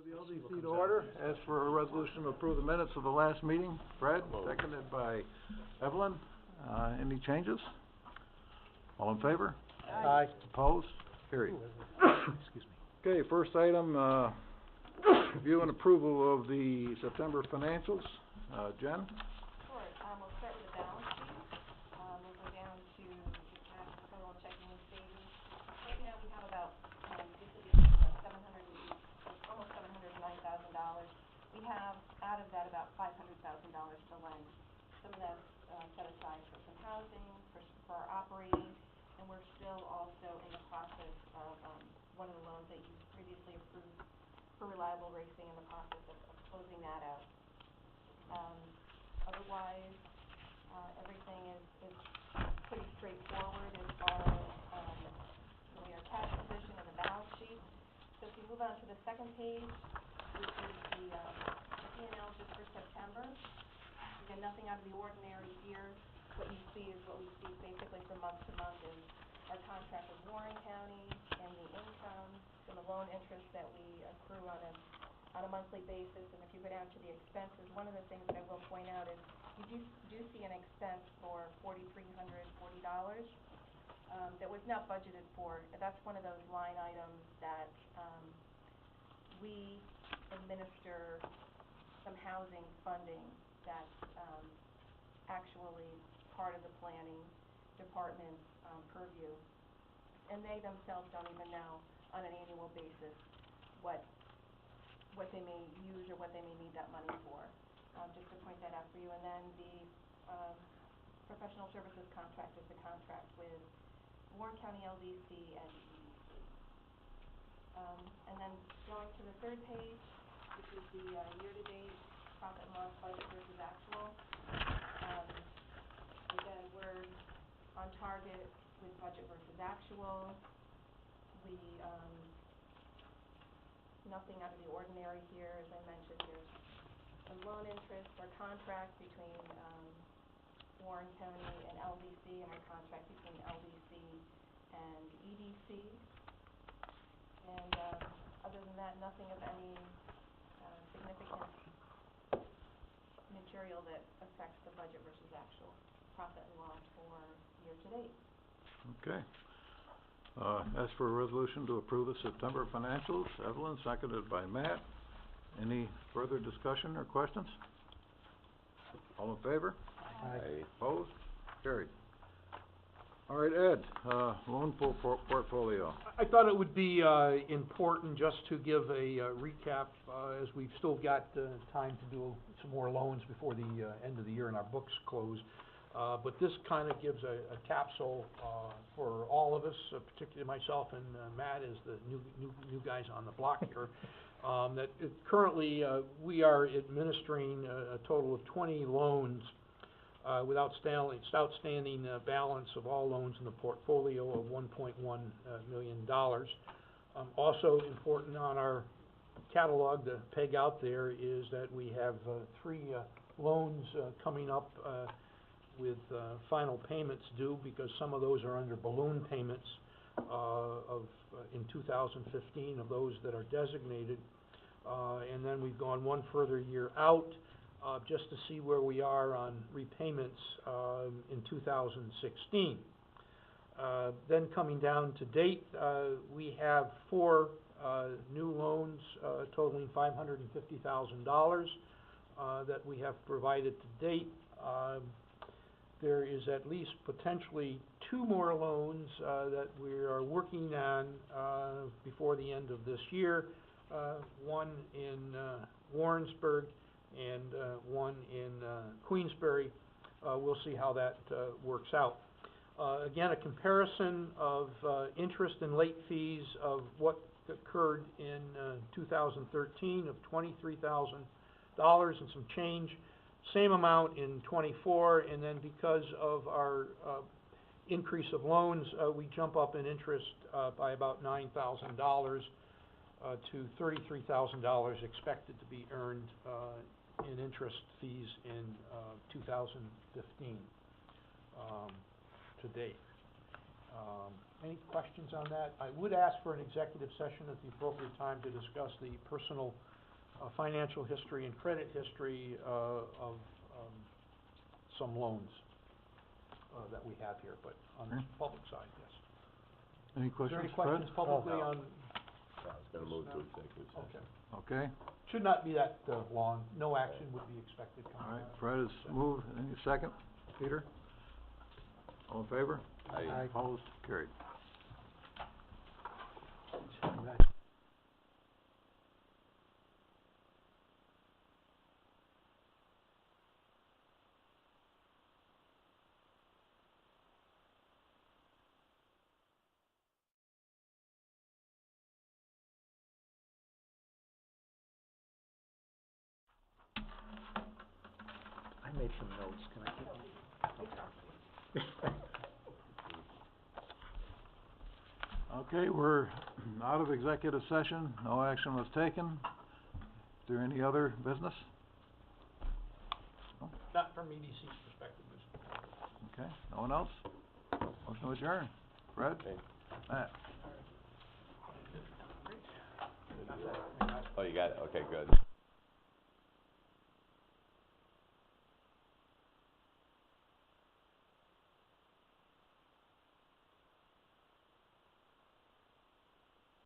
The LDC to order. As for a resolution to approve the minutes of the last meeting, Fred, seconded by Evelyn. Any changes? All in favor? Aye. Opposed? Carried. Excuse me. Okay, first item, review and approval of the September financials. Jen? Sure, we'll start with the balance sheet. We'll go down to the cash, total checking and savings. Right now, we have about, this will be almost $709,000. We have, out of that, about $500,000 to lend. Some of that's set aside for some housing, for our operating, and we're still also in the process of one of the loans that you previously approved for Reliable Racing, in the process of closing that out. Otherwise, everything is pretty straightforward as far as our cash position and the balance sheet. So if you move on to the second page, which is the P&L just for September. Again, nothing out of the ordinary here. What you see is what we see basically from month to month is our contract with Warren County and the income and the loan interest that we accrue on a monthly basis. And if you go down to the expenses, one of the things that I will point out is you do see an expense for $4,340 that was not budgeted for. That's one of those line items that we administer some housing funding that's actually part of the planning department's purview. And they themselves don't even know on an annual basis what they may use or what they may need that money for. Just to point that out for you. And then the professional services contract is the contract with Warren County LDC and EDC. And then going to the third page, which is the year-to-date profit and loss budget versus actual. Again, we're on target with budget versus actual. We nothing out of the ordinary here. As I mentioned, there's some loan interest, our contract between Warren County and LDC, and our contract between LDC and EDC. And other than that, nothing of any significant material that affects the budget versus actual profit and loss for year-to-date. Okay. As for a resolution to approve the September financials, Evelyn, seconded by Matt. Any further discussion or questions? All in favor? Aye. Opposed? Carried. All right, Ed, loan portfolio. I thought it would be important just to give a recap, as we've still got time to do some more loans before the end of the year and our books close. But this kind of gives a capsule for all of us, particularly myself and Matt as the new guys on the block here. Currently we are administering a total of 20 loans with outstanding balance of all loans in the portfolio of $1.1 million. Also important on our catalog to peg out there is that we have 3 loans coming up with final payments due, because some of those are under balloon payments in 2015 of those that are designated. And then we've gone one further year out just to see where we are on repayments in 2016. Then coming down to date, we have 4 new loans totaling $550,000 that we have provided to date. There is at least potentially 2 more loans that we are working on before the end of this year. One in Warrensburg and one in Queensbury. We'll see how that works out. Again, a comparison of interest and late fees of what occurred in 2013 of $23,000 and some change. Same amount in 24, and then because of our increase of loans, we jump up in interest by about $9,000 to $33,000 expected to be earned in interest fees in 2015 to date. Any questions on that? I would ask for an executive session at the appropriate time to discuss the personal, financial history and credit history, of, some loans, that we have here, but on the Okay. public side, yes. Any Is there questions, any Fred? questions publicly no. on, I was gonna move to executive session. okay. Okay, Should not be that, long. No action would be expected all coming right, out. Fred has moved, any second? Peter? All in favor? Aye. Opposed? Carried. I made some notes, can I keep them? Okay, we're out of executive session, no action was taken. Is there any other business? Not from EDC's perspective, Mr. Okay, no one else? Motion to adjourn. Fred? Okay. Matt? Oh, you got it, okay, good.